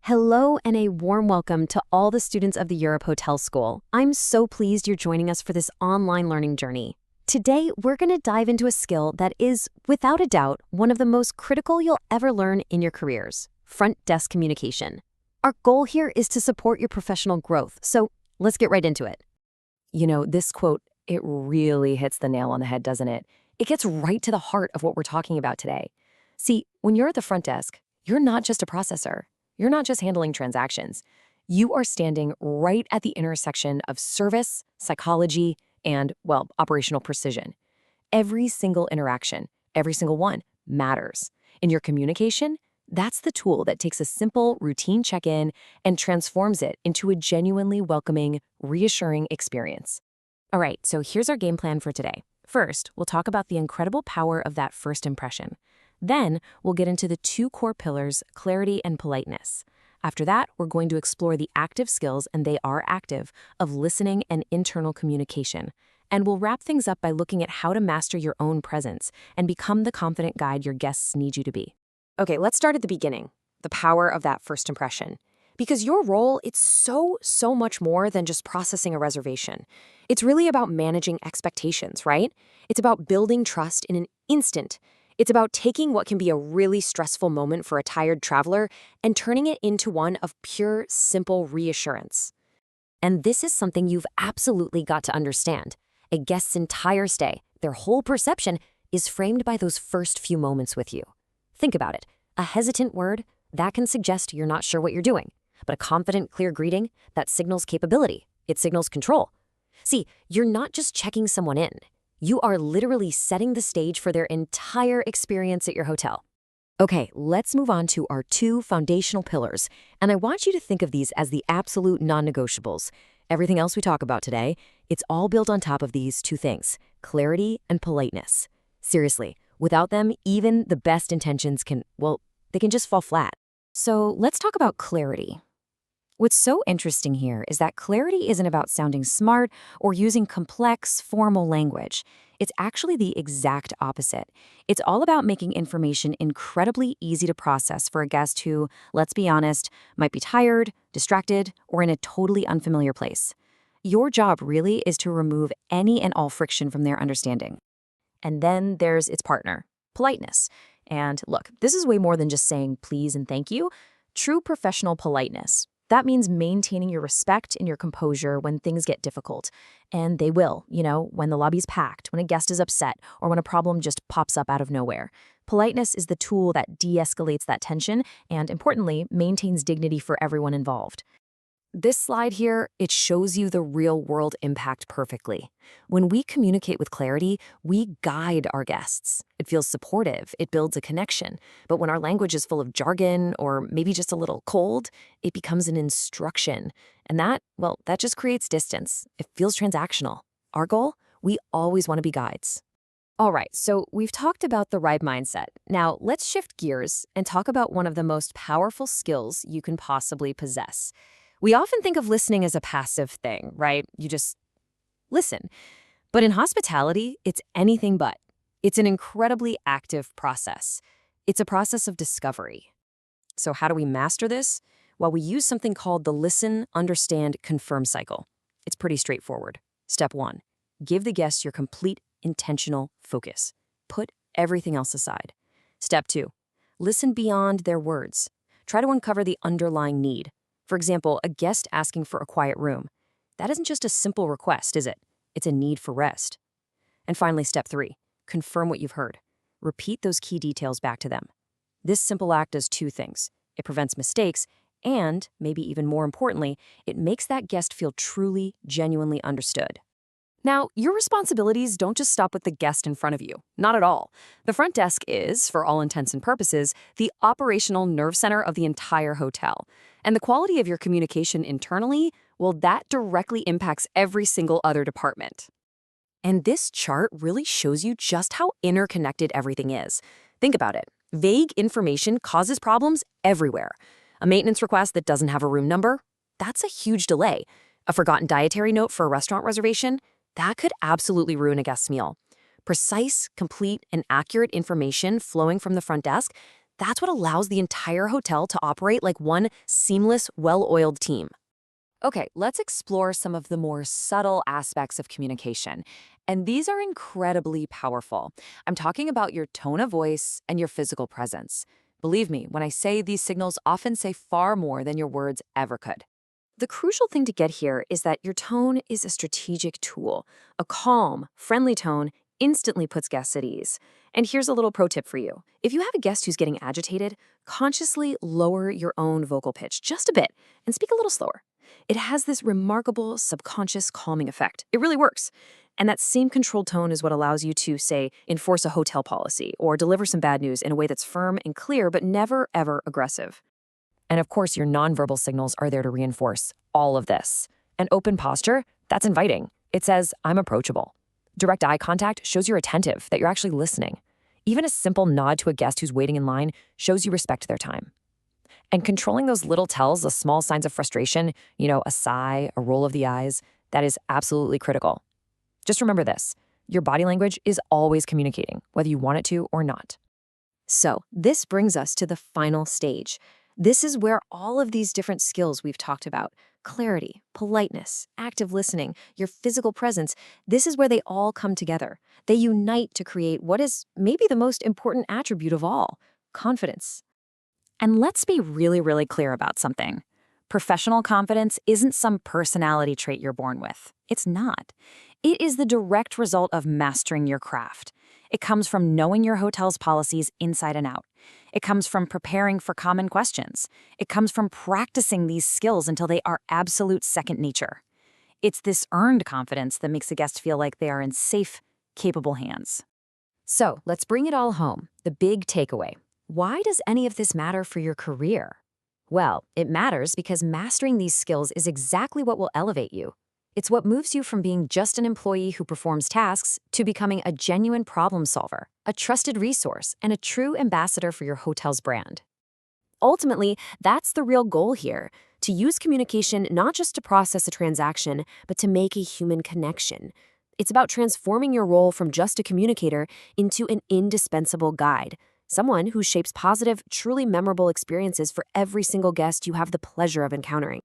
Hello and a warm welcome to all the students of the Europe Hotel School. I'm so pleased you're joining us for this online learning journey. Today, we're going to dive into a skill that is, without a doubt, one of the most critical you'll ever learn in your careers: front desk communication. Our goal here is to support your professional growth, so let's get right into it. This quote, it really hits the nail on the head, doesn't it? It gets right to the heart of what we're talking about today. See, when you're at the front desk, you're not just a processor. You're not just handling transactions. You are standing right at the intersection of service, psychology, and, well, operational precision. Every single interaction, every single one, matters. In your communication, that's the tool that takes a simple, routine check-in and transforms it into a genuinely welcoming, reassuring experience. All right, so here's our game plan for today. First, we'll talk about the incredible power of that first impression. Then, we'll get into the two core pillars, clarity and politeness. After that, we're going to explore the active skills, and they are active, of listening and internal communication. And we'll wrap things up by looking at how to master your own presence and become the confident guide your guests need you to be. Okay, let's start at the beginning, the power of that first impression. Because your role, it's so much more than just processing a reservation. It's really about managing expectations, right? It's about building trust in an instant. It's about taking what can be a really stressful moment for a tired traveler and turning it into one of pure, simple reassurance. And this is something you've absolutely got to understand. A guest's entire stay, their whole perception, is framed by those first few moments with you. Think about it. A hesitant word, that can suggest you're not sure what you're doing. But a confident, clear greeting, that signals capability. It signals control. See, you're not just checking someone in. You are literally setting the stage for their entire experience at your hotel. Okay, let's move on to our two foundational pillars, and I want you to think of these as the absolute non-negotiables. Everything else we talk about today, it's all built on top of these two things: clarity and politeness. Seriously, without them, even the best intentions they can just fall flat. So let's talk about clarity. What's so interesting here is that clarity isn't about sounding smart or using complex, formal language. It's actually the exact opposite. It's all about making information incredibly easy to process for a guest who, let's be honest, might be tired, distracted, or in a totally unfamiliar place. Your job really is to remove any and all friction from their understanding. And then there's its partner, politeness. And look, this is way more than just saying please and thank you. True professional politeness. That means maintaining your respect and your composure when things get difficult. And they will, when the lobby's packed, when a guest is upset, or when a problem just pops up out of nowhere. Politeness is the tool that de-escalates that tension and, importantly, maintains dignity for everyone involved. This slide here, it shows you the real-world impact perfectly. When we communicate with clarity, we guide our guests. It feels supportive, it builds a connection. But when our language is full of jargon or maybe just a little cold, it becomes an instruction. And that just creates distance. It feels transactional. Our goal? We always want to be guides. All right, so we've talked about the right mindset. Now, let's shift gears and talk about one of the most powerful skills you can possibly possess. We often think of listening as a passive thing, right? You just listen. But in hospitality, it's anything but. It's an incredibly active process. It's a process of discovery. So how do we master this? Well, we use something called the listen, understand, confirm cycle. It's pretty straightforward. Step 1, give the guest your complete intentional focus. Put everything else aside. Step 2, listen beyond their words. Try to uncover the underlying need. For example, a guest asking for a quiet room. That isn't just a simple request, is it? It's a need for rest. And finally, step 3, confirm what you've heard. Repeat those key details back to them. This simple act does two things. It prevents mistakes, and, maybe even more importantly, it makes that guest feel truly, genuinely understood. Now, your responsibilities don't just stop with the guest in front of you. Not at all. The front desk is, for all intents and purposes, the operational nerve center of the entire hotel. And the quality of your communication internally, that directly impacts every single other department. And this chart really shows you just how interconnected everything is. Think about it. Vague information causes problems everywhere. A maintenance request that doesn't have a room number? That's a huge delay. A forgotten dietary note for a restaurant reservation? That could absolutely ruin a guest's meal. Precise, complete, and accurate information flowing from the front desk, That's what allows the entire hotel to operate like one seamless, well-oiled team. Okay, let's explore some of the more subtle aspects of communication. And these are incredibly powerful. I'm talking about your tone of voice and your physical presence. Believe me, when I say these signals often say far more than your words ever could. The crucial thing to get here is that your tone is a strategic tool. A calm, friendly tone instantly puts guests at ease. And here's a little pro tip for you. If you have a guest who's getting agitated, consciously lower your own vocal pitch just a bit and speak a little slower. It has this remarkable subconscious calming effect. It really works. And that same controlled tone is what allows you to, say, enforce a hotel policy or deliver some bad news in a way that's firm and clear, but never, ever aggressive. And of course, your nonverbal signals are there to reinforce all of this. An open posture, that's inviting. It says, I'm approachable. Direct eye contact shows you're attentive, that you're actually listening. Even a simple nod to a guest who's waiting in line shows you respect their time. And controlling those little tells, the small signs of frustration, a sigh, a roll of the eyes, that is absolutely critical. Just remember this, your body language is always communicating, whether you want it to or not. So this brings us to the final stage. This is where all of these different skills we've talked about, clarity, politeness, active listening, your physical presence, this is where they all come together. They unite to create what is maybe the most important attribute of all, confidence. And let's be really, really clear about something. Professional confidence isn't some personality trait you're born with. It's not. It is the direct result of mastering your craft. It comes from knowing your hotel's policies inside and out. It comes from preparing for common questions. It comes from practicing these skills until they are absolute second nature. It's this earned confidence that makes a guest feel like they are in safe, capable hands. So let's bring it all home, the big takeaway. Why does any of this matter for your career? Well, it matters because mastering these skills is exactly what will elevate you. It's what moves you from being just an employee who performs tasks to becoming a genuine problem solver, a trusted resource, and a true ambassador for your hotel's brand. Ultimately, that's the real goal here, to use communication not just to process a transaction, but to make a human connection. It's about transforming your role from just a communicator into an indispensable guide, someone who shapes positive, truly memorable experiences for every single guest you have the pleasure of encountering.